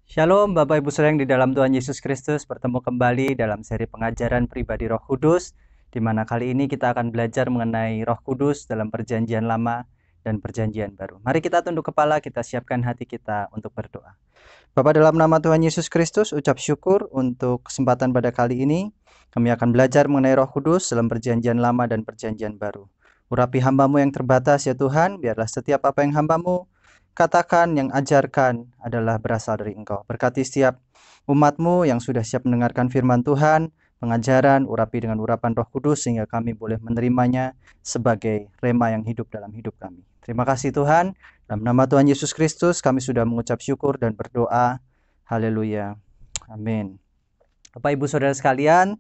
Shalom Bapak Ibu Saudara yang di dalam Tuhan Yesus Kristus, bertemu kembali dalam seri pengajaran pribadi Roh Kudus, di mana kali ini kita akan belajar mengenai Roh Kudus dalam Perjanjian Lama dan Perjanjian Baru. Mari kita tunduk kepala, kita siapkan hati kita untuk berdoa. Bapa, dalam nama Tuhan Yesus Kristus, ucap syukur untuk kesempatan pada kali ini. Kami akan belajar mengenai Roh Kudus dalam Perjanjian Lama dan Perjanjian Baru. Urapi hamba-Mu yang terbatas ya Tuhan, biarlah setiap apa yang hamba-Mu katakan, yang ajarkan adalah berasal dari Engkau. Berkati setiap umat-Mu yang sudah siap mendengarkan firman Tuhan, pengajaran, urapi dengan urapan Roh Kudus, sehingga kami boleh menerimanya sebagai rema yang hidup dalam hidup kami. Terima kasih Tuhan, dalam nama Tuhan Yesus Kristus kami sudah mengucap syukur dan berdoa. Haleluya. Amin. Bapak Ibu Saudara sekalian,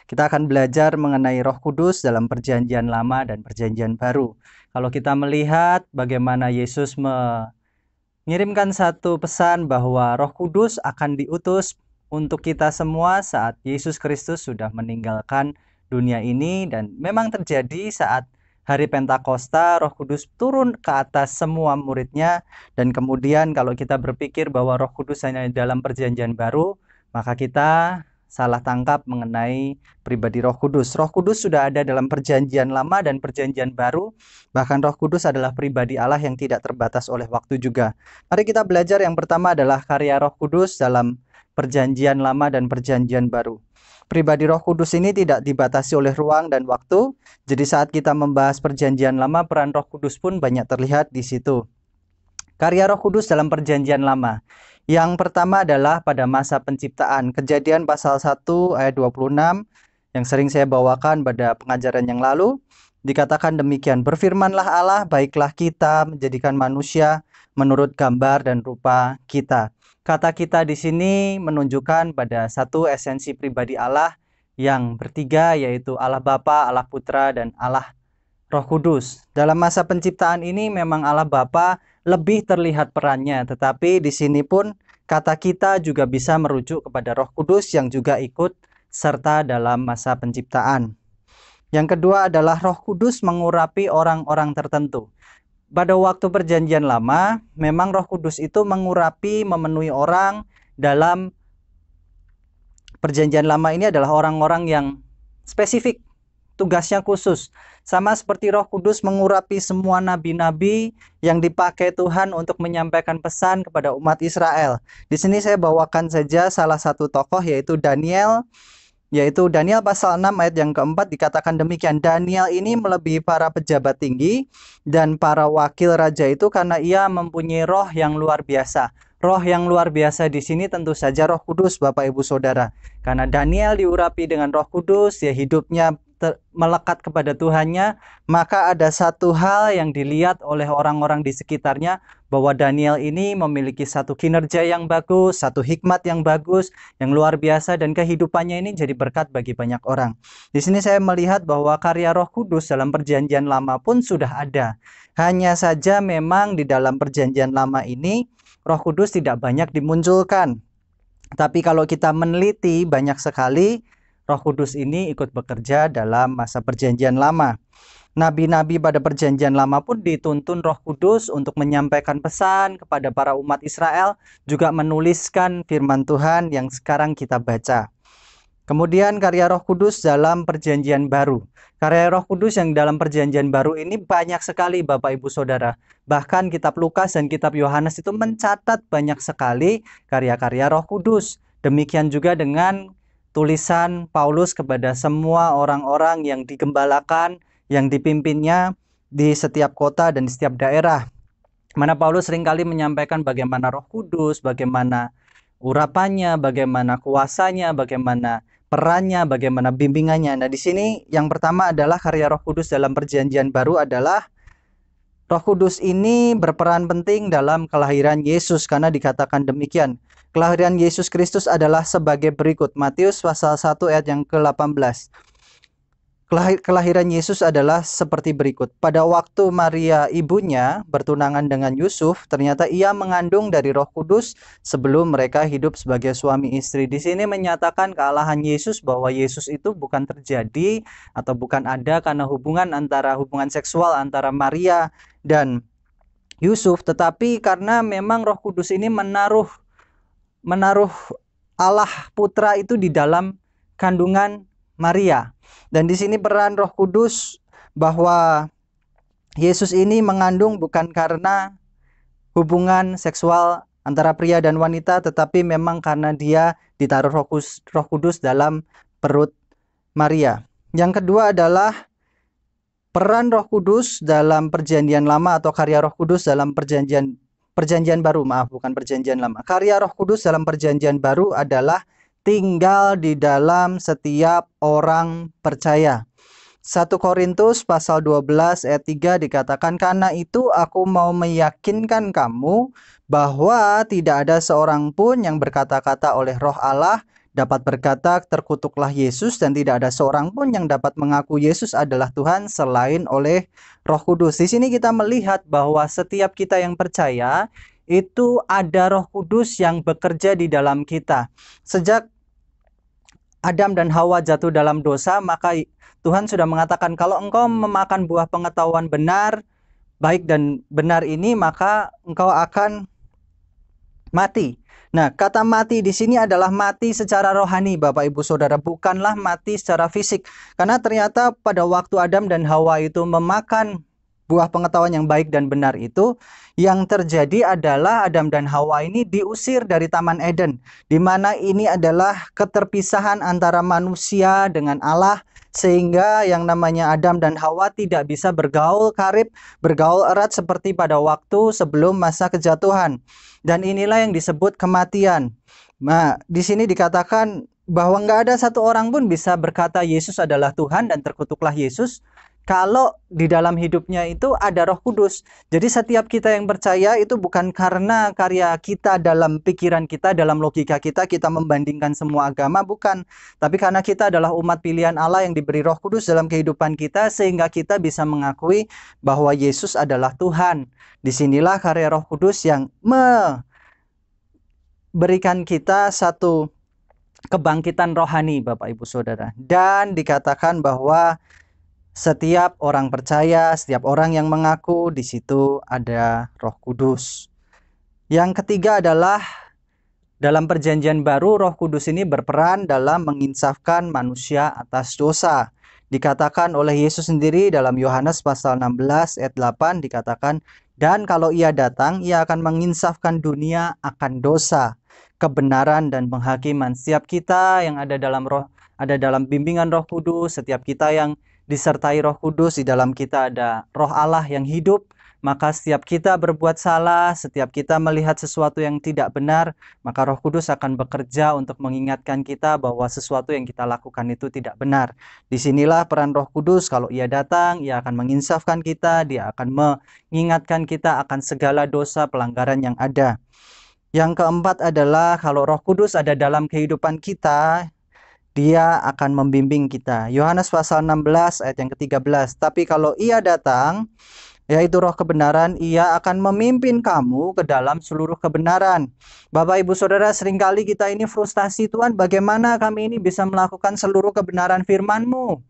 kita akan belajar mengenai Roh Kudus dalam Perjanjian Lama dan Perjanjian Baru. Kalau kita melihat bagaimana Yesus mengirimkan satu pesan bahwa Roh Kudus akan diutus untuk kita semua saat Yesus Kristus sudah meninggalkan dunia ini, dan memang terjadi saat hari Pentakosta, Roh Kudus turun ke atas semua muridnya. Dan kemudian kalau kita berpikir bahwa Roh Kudus hanya dalam Perjanjian Baru, maka kita salah tangkap mengenai pribadi Roh Kudus. Roh Kudus sudah ada dalam Perjanjian Lama dan Perjanjian Baru. Bahkan Roh Kudus adalah pribadi Allah yang tidak terbatas oleh waktu juga. Mari kita belajar. Yang pertama adalah karya Roh Kudus dalam Perjanjian Lama dan Perjanjian Baru. Pribadi Roh Kudus ini tidak dibatasi oleh ruang dan waktu. Jadi saat kita membahas Perjanjian Lama, peran Roh Kudus pun banyak terlihat di situ. Karya Roh Kudus dalam Perjanjian Lama. Yang pertama adalah pada masa penciptaan. Kejadian pasal 1 ayat 26 yang sering saya bawakan pada pengajaran yang lalu. Dikatakan demikian, berfirmanlah Allah, baiklah kita menjadikan manusia menurut gambar dan rupa kita. Kata kita di sini menunjukkan pada satu esensi pribadi Allah yang bertiga, yaitu Allah Bapa, Allah Putra, dan Allah Roh Kudus. Dalam masa penciptaan ini memang Allah Bapa lebih terlihat perannya, tetapi di sini pun kata kita juga bisa merujuk kepada Roh Kudus yang juga ikut serta dalam masa penciptaan. Yang kedua adalah Roh Kudus mengurapi orang-orang tertentu. Pada waktu Perjanjian Lama, memang Roh Kudus itu mengurapi, memenuhi orang. Dalam Perjanjian Lama ini adalah orang-orang yang spesifik, tugasnya khusus. Sama seperti Roh Kudus mengurapi semua nabi-nabi yang dipakai Tuhan untuk menyampaikan pesan kepada umat Israel. Di sini saya bawakan saja salah satu tokoh, yaitu Daniel. Yaitu Daniel pasal 6 ayat yang keempat dikatakan demikian, Daniel ini melebihi para pejabat tinggi dan para wakil raja itu karena ia mempunyai roh yang luar biasa. Roh yang luar biasa di sini tentu saja Roh Kudus, Bapak Ibu Saudara. Karena Daniel diurapi dengan Roh Kudus, ya hidupnya melekat kepada Tuhannya, maka ada satu hal yang dilihat oleh orang-orang di sekitarnya, bahwa Daniel ini memiliki satu kinerja yang bagus, satu hikmat yang bagus, yang luar biasa, dan kehidupannya ini jadi berkat bagi banyak orang. Di sini saya melihat bahwa karya Roh Kudus dalam Perjanjian Lama pun sudah ada. Hanya saja memang di dalam Perjanjian Lama ini Roh Kudus tidak banyak dimunculkan. Tapi kalau kita meneliti, banyak sekali Roh Kudus ini ikut bekerja dalam masa Perjanjian Lama. Nabi-nabi pada Perjanjian Lama pun dituntun Roh Kudus untuk menyampaikan pesan kepada para umat Israel, juga menuliskan firman Tuhan yang sekarang kita baca. Kemudian karya Roh Kudus dalam Perjanjian Baru. Karya Roh Kudus yang dalam Perjanjian Baru ini banyak sekali, Bapak Ibu Saudara. Bahkan kitab Lukas dan kitab Yohanes itu mencatat banyak sekali karya-karya Roh Kudus. Demikian juga dengan tulisan Paulus kepada semua orang-orang yang digembalakan, yang dipimpinnya di setiap kota dan di setiap daerah. Mana Paulus seringkali menyampaikan bagaimana Roh Kudus, bagaimana urapannya, bagaimana kuasanya, bagaimana perannya, bagaimana bimbingannya. Nah, di sini yang pertama adalah karya Roh Kudus dalam Perjanjian Baru adalah Roh Kudus ini berperan penting dalam kelahiran Yesus, karena dikatakan demikian. Kelahiran Yesus Kristus adalah sebagai berikut. Matius pasal 1 ayat yang ke-18. Kelahiran Yesus adalah seperti berikut. Pada waktu Maria ibunya bertunangan dengan Yusuf, ternyata ia mengandung dari Roh Kudus sebelum mereka hidup sebagai suami istri. Di sini menyatakan kealahan Yesus, bahwa Yesus itu bukan terjadi atau bukan ada karena hubungan seksual antara Maria dan Yusuf, tetapi karena memang Roh Kudus ini menaruh Allah Putra itu di dalam kandungan Maria. Dan di sini peran Roh Kudus bahwa Yesus ini mengandung bukan karena hubungan seksual antara pria dan wanita, tetapi memang karena dia ditaruh Roh Kudus dalam perut Maria. Yang kedua adalah peran Roh Kudus dalam Perjanjian Lama atau karya Roh Kudus dalam Perjanjian Baru, bukan Perjanjian Lama. Karya Roh Kudus dalam Perjanjian Baru adalah tinggal di dalam setiap orang percaya. 1 Korintus pasal 12 ayat 3 dikatakan, karena itu aku mau meyakinkan kamu bahwa tidak ada seorang pun yang berkata-kata oleh Roh Allah dapat berkata terkutuklah Yesus, dan tidak ada seorang pun yang dapat mengaku Yesus adalah Tuhan selain oleh Roh Kudus. Di sini kita melihat bahwa setiap kita yang percaya itu ada Roh Kudus yang bekerja di dalam kita. Sejak Adam dan Hawa jatuh dalam dosa, maka Tuhan sudah mengatakan kalau engkau memakan buah pengetahuan benar, baik dan benar ini, maka engkau akan mati. Nah, kata mati di sini adalah mati secara rohani, Bapak Ibu Saudara, bukanlah mati secara fisik. Karena ternyata pada waktu Adam dan Hawa itu memakan buah pengetahuan yang baik dan benar itu, yang terjadi adalah Adam dan Hawa ini diusir dari Taman Eden, di mana ini adalah keterpisahan antara manusia dengan Allah, sehingga yang namanya Adam dan Hawa tidak bisa bergaul karib, bergaul erat seperti pada waktu sebelum masa kejatuhan. Dan inilah yang disebut kematian. Nah, di sini dikatakan bahwa nggak ada satu orang pun bisa berkata Yesus adalah Tuhan dan terkutuklah Yesus kalau di dalam hidupnya itu ada Roh Kudus. Jadi setiap kita yang percaya itu bukan karena karya kita dalam pikiran kita, dalam logika kita membandingkan semua agama, bukan. Tapi karena kita adalah umat pilihan Allah yang diberi Roh Kudus dalam kehidupan kita, sehingga kita bisa mengakui bahwa Yesus adalah Tuhan. Disinilah karya Roh Kudus yang memberikan kita satu kebangkitan rohani, Bapak Ibu Saudara. Dan dikatakan bahwa setiap orang percaya, setiap orang yang mengaku, di situ ada Roh Kudus. Yang ketiga adalah dalam Perjanjian Baru, Roh Kudus ini berperan dalam menginsafkan manusia atas dosa. Dikatakan oleh Yesus sendiri dalam Yohanes pasal 16 ayat 8 dikatakan, dan kalau ia datang, ia akan menginsafkan dunia akan dosa, kebenaran dan penghakiman. Setiap kita yang ada dalam bimbingan Roh Kudus, setiap kita yang disertai Roh Kudus, di dalam kita ada Roh Allah yang hidup, maka setiap kita berbuat salah, setiap kita melihat sesuatu yang tidak benar, maka Roh Kudus akan bekerja untuk mengingatkan kita bahwa sesuatu yang kita lakukan itu tidak benar. Disinilah peran Roh Kudus. Kalau ia datang, ia akan menginsafkan kita, dia akan mengingatkan kita akan segala dosa pelanggaran yang ada. Yang keempat adalah kalau Roh Kudus ada dalam kehidupan kita, dia akan membimbing kita. Yohanes pasal 16 ayat yang ke-13. Tapi kalau ia datang, yaitu Roh kebenaran, ia akan memimpin kamu ke dalam seluruh kebenaran. Bapak Ibu Saudara, seringkali kita ini frustasi, Tuhan, bagaimana kami ini bisa melakukan seluruh kebenaran firman-Mu?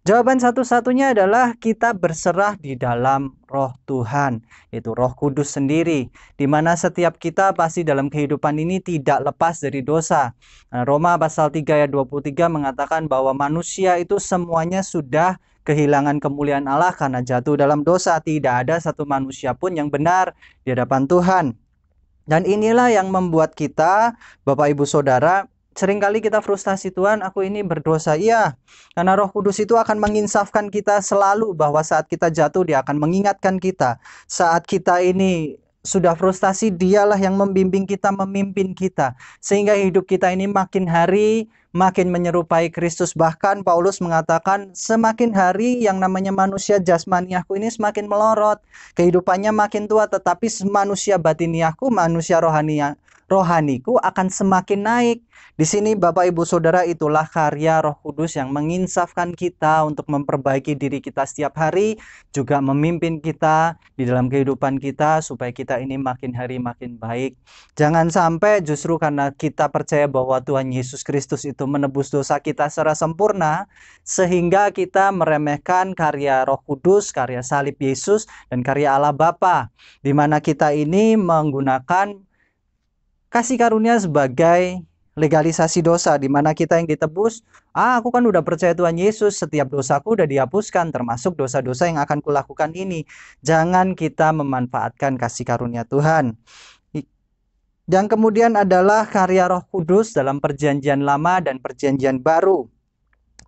Jawaban satu-satunya adalah kita berserah di dalam Roh Tuhan, yaitu Roh Kudus sendiri, di mana setiap kita pasti dalam kehidupan ini tidak lepas dari dosa. Roma pasal 3 ayat 23 mengatakan bahwa manusia itu semuanya sudah kehilangan kemuliaan Allah karena jatuh dalam dosa. Tidak ada satu manusia pun yang benar di hadapan Tuhan. Dan inilah yang membuat kita, Bapak Ibu Saudara, seringkali kita frustasi, Tuhan, aku ini berdosa. Iya, karena Roh Kudus itu akan menginsafkan kita selalu bahwa saat kita jatuh, dia akan mengingatkan kita. Saat kita ini sudah frustasi, dialah yang membimbing kita, memimpin kita. Sehingga hidup kita ini makin hari makin menyerupai Kristus. Bahkan Paulus mengatakan semakin hari yang namanya manusia jasmaniaku ini semakin melorot. Kehidupannya makin tua, tetapi manusia batiniaku, manusia rohaniku akan semakin naik. Di sini Bapak Ibu Saudara, itulah karya Roh Kudus yang menginsafkan kita untuk memperbaiki diri kita setiap hari, juga memimpin kita di dalam kehidupan kita supaya kita ini makin hari makin baik. Jangan sampai justru karena kita percaya bahwa Tuhan Yesus Kristus itu menebus dosa kita secara sempurna, sehingga kita meremehkan karya Roh Kudus, karya salib Yesus, dan karya Allah Bapa, di mana kita ini menggunakan kasih karunia sebagai legalisasi dosa, di mana kita yang ditebus, aku kan udah percaya Tuhan Yesus, setiap dosaku udah dihapuskan, termasuk dosa-dosa yang akan kulakukan ini. Jangan kita memanfaatkan kasih karunia Tuhan. Yang kemudian adalah karya Roh Kudus dalam Perjanjian Lama dan Perjanjian Baru.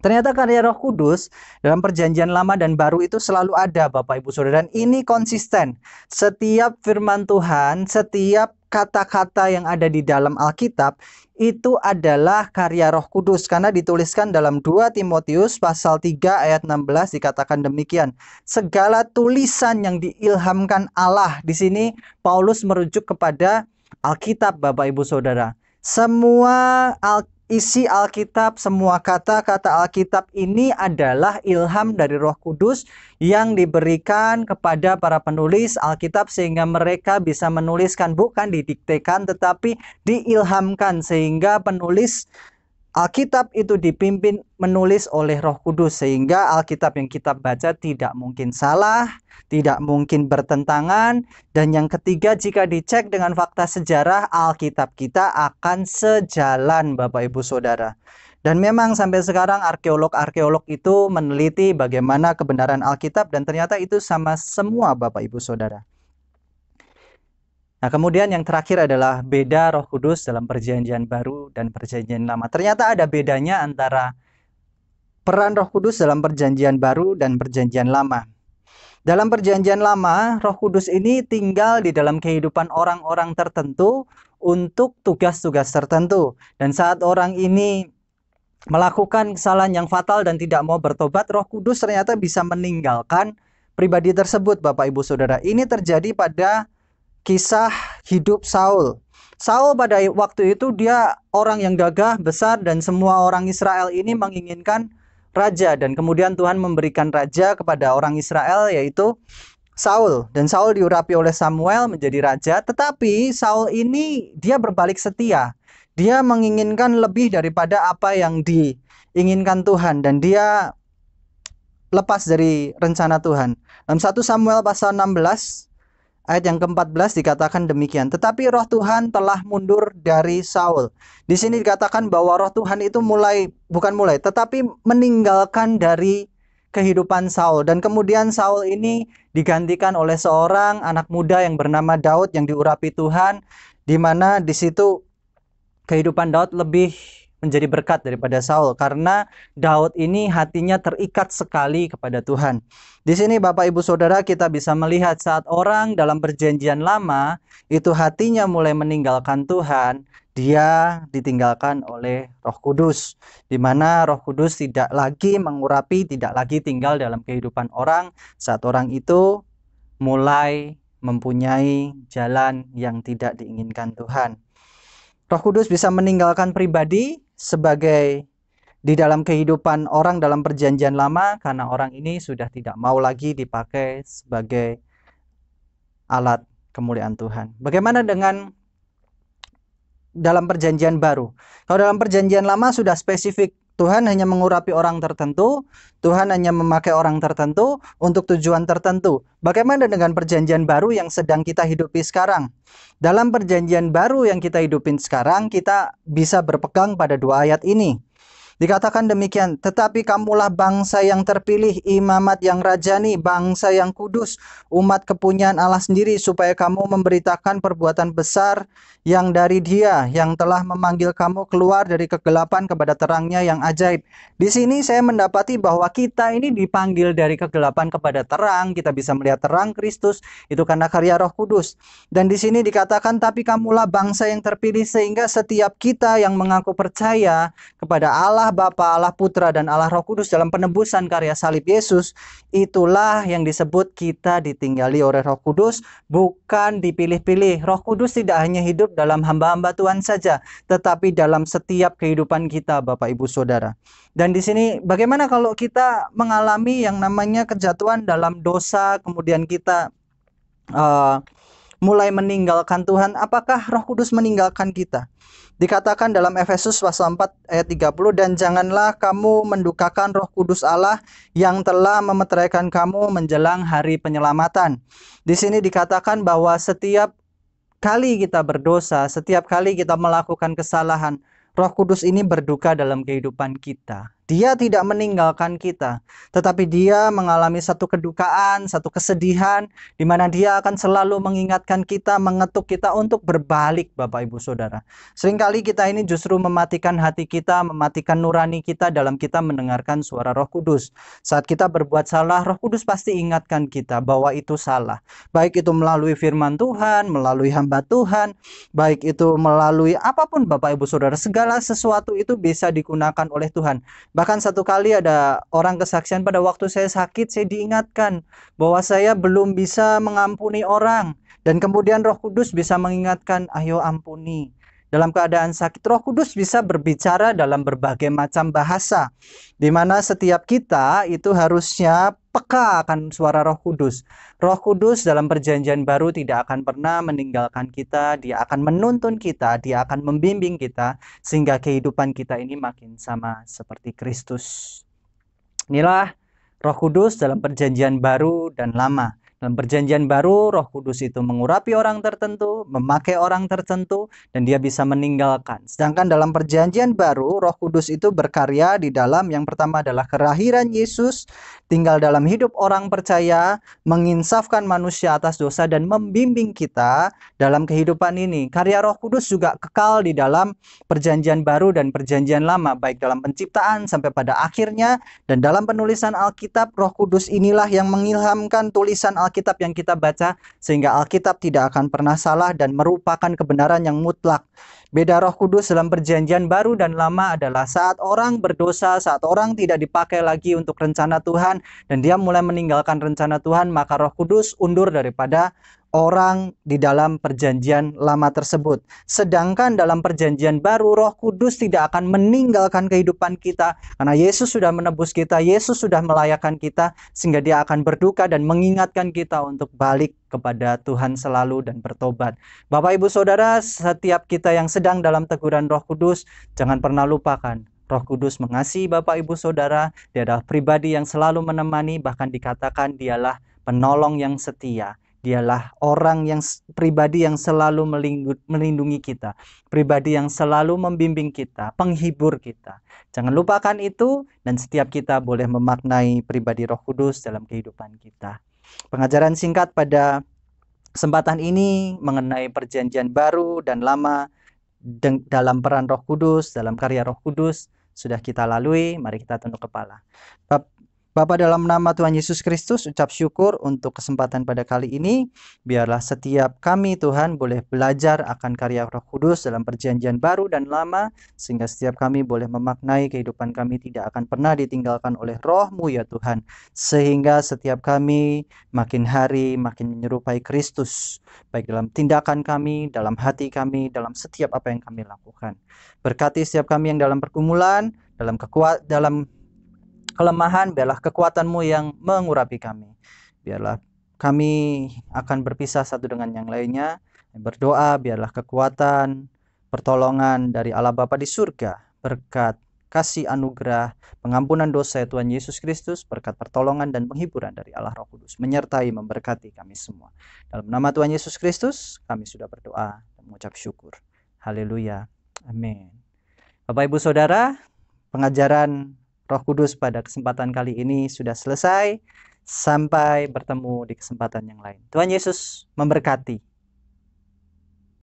Ternyata karya Roh Kudus dalam Perjanjian Lama dan Baru itu selalu ada, Bapak Ibu Saudara, dan ini konsisten. Setiap firman Tuhan, setiap kata-kata yang ada di dalam Alkitab itu adalah karya Roh Kudus, karena dituliskan dalam 2 Timotius pasal 3 ayat 16 dikatakan demikian. Segala tulisan yang diilhamkan Allah. Di sini Paulus merujuk kepada Alkitab, Bapak Ibu Saudara. Semua isi Alkitab, semua kata-kata Alkitab ini adalah ilham dari Roh Kudus yang diberikan kepada para penulis Alkitab sehingga mereka bisa menuliskan, bukan didiktekan tetapi diilhamkan, sehingga penulis Alkitab itu dipimpin menulis oleh Roh Kudus, sehingga Alkitab yang kita baca tidak mungkin salah, tidak mungkin bertentangan. Dan yang ketiga, jika dicek dengan fakta sejarah, Alkitab kita akan sejalan, Bapak Ibu Saudara. Dan memang sampai sekarang arkeolog-arkeolog itu meneliti bagaimana kebenaran Alkitab, dan ternyata itu sama semua, Bapak Ibu Saudara. Nah, kemudian yang terakhir adalah beda Roh Kudus dalam Perjanjian Baru dan Perjanjian Lama. Ternyata ada bedanya antara peran Roh Kudus dalam Perjanjian Baru dan Perjanjian Lama. Dalam Perjanjian Lama, Roh Kudus ini tinggal di dalam kehidupan orang-orang tertentu untuk tugas-tugas tertentu. Dan saat orang ini melakukan kesalahan yang fatal dan tidak mau bertobat, Roh Kudus ternyata bisa meninggalkan pribadi tersebut, Bapak Ibu Saudara. Ini terjadi pada kisah hidup Saul. Saul pada waktu itu dia orang yang gagah, besar, dan semua orang Israel ini menginginkan raja. Dan kemudian Tuhan memberikan raja kepada orang Israel, yaitu Saul. Dan Saul diurapi oleh Samuel menjadi raja. Tetapi Saul ini dia berbalik setia. Dia menginginkan lebih daripada apa yang diinginkan Tuhan. Dan dia lepas dari rencana Tuhan. Dalam 1 Samuel pasal 16 ayat yang ke-14 dikatakan demikian. Tetapi roh Tuhan telah mundur dari Saul. Di sini dikatakan bahwa roh Tuhan itu tetapi meninggalkan dari kehidupan Saul. Dan kemudian Saul ini digantikan oleh seorang anak muda yang bernama Daud yang diurapi Tuhan, di mana di situ kehidupan Daud lebih menjadi berkat daripada Saul, karena Daud ini hatinya terikat sekali kepada Tuhan. Di sini Bapak Ibu Saudara, kita bisa melihat saat orang dalam Perjanjian Lama itu hatinya mulai meninggalkan Tuhan, dia ditinggalkan oleh Roh Kudus, di mana Roh Kudus tidak lagi mengurapi, tidak lagi tinggal dalam kehidupan orang saat orang itu mulai mempunyai jalan yang tidak diinginkan Tuhan. Roh Kudus bisa meninggalkan pribadi sebagai di dalam kehidupan orang dalam Perjanjian Lama, karena orang ini sudah tidak mau lagi dipakai sebagai alat kemuliaan Tuhan. Bagaimana dengan dalam Perjanjian Baru? Kalau dalam Perjanjian Lama sudah spesifik, Tuhan hanya mengurapi orang tertentu, Tuhan hanya memakai orang tertentu untuk tujuan tertentu. Bagaimana dengan Perjanjian Baru yang sedang kita hidupi sekarang? Dalam Perjanjian Baru yang kita hidupin sekarang, kita bisa berpegang pada dua ayat ini. Dikatakan demikian, tetapi kamulah bangsa yang terpilih, imamat yang rajani, bangsa yang kudus, umat kepunyaan Allah sendiri, supaya kamu memberitakan perbuatan besar yang dari Dia yang telah memanggil kamu keluar dari kegelapan kepada terangnya yang ajaib. Di sini saya mendapati bahwa kita ini dipanggil dari kegelapan kepada terang. Kita bisa melihat terang Kristus, itu karena karya Roh Kudus. Dan di sini dikatakan, tapi kamulah bangsa yang terpilih, sehingga setiap kita yang mengaku percaya kepada Allah Bapa, Allah Putra, dan Allah Roh Kudus dalam penebusan karya salib Yesus, itulah yang disebut kita ditinggali oleh Roh Kudus, bukan dipilih-pilih. Roh Kudus tidak hanya hidup dalam hamba-hamba Tuhan saja, tetapi dalam setiap kehidupan kita, Bapak Ibu Saudara. Dan di sini bagaimana kalau kita mengalami yang namanya kejatuhan dalam dosa, kemudian kita mulai meninggalkan Tuhan, apakah Roh Kudus meninggalkan kita? Dikatakan dalam Efesus pasal 4 ayat 30, dan janganlah kamu mendukakan Roh Kudus Allah yang telah memeteraikan kamu menjelang hari penyelamatan. Di sini dikatakan bahwa setiap kali kita berdosa, setiap kali kita melakukan kesalahan, Roh Kudus ini berduka dalam kehidupan kita. Dia tidak meninggalkan kita, tetapi dia mengalami satu kedukaan, satu kesedihan, di mana dia akan selalu mengingatkan kita, mengetuk kita untuk berbalik, Bapak Ibu Saudara. Seringkali kita ini justru mematikan hati kita, mematikan nurani kita dalam kita mendengarkan suara Roh Kudus. Saat kita berbuat salah, Roh Kudus pasti ingatkan kita bahwa itu salah. Baik itu melalui firman Tuhan, melalui hamba Tuhan, baik itu melalui apapun Bapak Ibu Saudara, segala sesuatu itu bisa digunakan oleh Tuhan. Bahkan satu kali ada orang kesaksian, pada waktu saya sakit, saya diingatkan bahwa saya belum bisa mengampuni orang. Dan kemudian Roh Kudus bisa mengingatkan, ayo ampuni. Dalam keadaan sakit, Roh Kudus bisa berbicara dalam berbagai macam bahasa, di mana setiap kita itu harusnya peka akan suara Roh Kudus. Roh Kudus dalam perjanjian baru tidak akan pernah meninggalkan kita, dia akan menuntun kita, dia akan membimbing kita, sehingga kehidupan kita ini makin sama seperti Kristus. Inilah Roh Kudus dalam perjanjian baru dan lama. Dalam perjanjian baru, Roh Kudus itu mengurapi orang tertentu, memakai orang tertentu, dan dia bisa meninggalkan. Sedangkan dalam perjanjian baru, Roh Kudus itu berkarya di dalam, yang pertama adalah kelahiran Yesus, tinggal dalam hidup orang percaya, menginsafkan manusia atas dosa, dan membimbing kita dalam kehidupan ini. Karya Roh Kudus juga kekal di dalam perjanjian baru dan perjanjian lama, baik dalam penciptaan sampai pada akhirnya, dan dalam penulisan Alkitab. Roh Kudus inilah yang mengilhamkan tulisan Alkitab yang kita baca, sehingga Alkitab tidak akan pernah salah dan merupakan kebenaran yang mutlak. Beda Roh Kudus dalam perjanjian baru dan lama adalah saat orang berdosa, saat orang tidak dipakai lagi untuk rencana Tuhan, dan dia mulai meninggalkan rencana Tuhan, maka Roh Kudus undur daripada orang di dalam perjanjian lama tersebut. Sedangkan dalam perjanjian baru, Roh Kudus tidak akan meninggalkan kehidupan kita, karena Yesus sudah menebus kita, Yesus sudah melayakkan kita, sehingga dia akan berduka dan mengingatkan kita untuk balik kepada Tuhan selalu dan bertobat. Bapak Ibu Saudara, setiap kita yang sedang dalam teguran Roh Kudus, jangan pernah lupakan, Roh Kudus mengasihi Bapak Ibu Saudara. Dia adalah pribadi yang selalu menemani, bahkan dikatakan dialah penolong yang setia. Dialah orang yang pribadi yang selalu melindungi kita, pribadi yang selalu membimbing kita, penghibur kita. Jangan lupakan itu, dan setiap kita boleh memaknai pribadi Roh Kudus dalam kehidupan kita. Pengajaran singkat pada kesempatan ini mengenai perjanjian baru dan lama dalam peran Roh Kudus, dalam karya Roh Kudus sudah kita lalui. Mari kita tunduk kepala. Bapa, dalam nama Tuhan Yesus Kristus, ucap syukur untuk kesempatan pada kali ini. Biarlah setiap kami, Tuhan, boleh belajar akan karya Roh Kudus dalam perjanjian baru dan lama, sehingga setiap kami boleh memaknai kehidupan kami tidak akan pernah ditinggalkan oleh Roh-Mu, ya Tuhan. Sehingga setiap kami makin hari makin menyerupai Kristus, baik dalam tindakan kami, dalam hati kami, dalam setiap apa yang kami lakukan. Berkati setiap kami yang dalam pergumulan, dalam kelemahan, biarlah kekuatan-Mu yang mengurapi kami. Biarlah kami akan berpisah satu dengan yang lainnya. Berdoa, biarlah kekuatan, pertolongan dari Allah Bapa di surga, berkat kasih anugerah, pengampunan dosa Tuhan Yesus Kristus, berkat pertolongan dan penghiburan dari Allah Roh Kudus, menyertai memberkati kami semua. Dalam nama Tuhan Yesus Kristus, kami sudah berdoa dan mengucap syukur. Haleluya. Amin. Bapak Ibu Saudara, pengajaran Roh Kudus pada kesempatan kali ini sudah selesai. Sampai bertemu di kesempatan yang lain. Tuhan Yesus memberkati.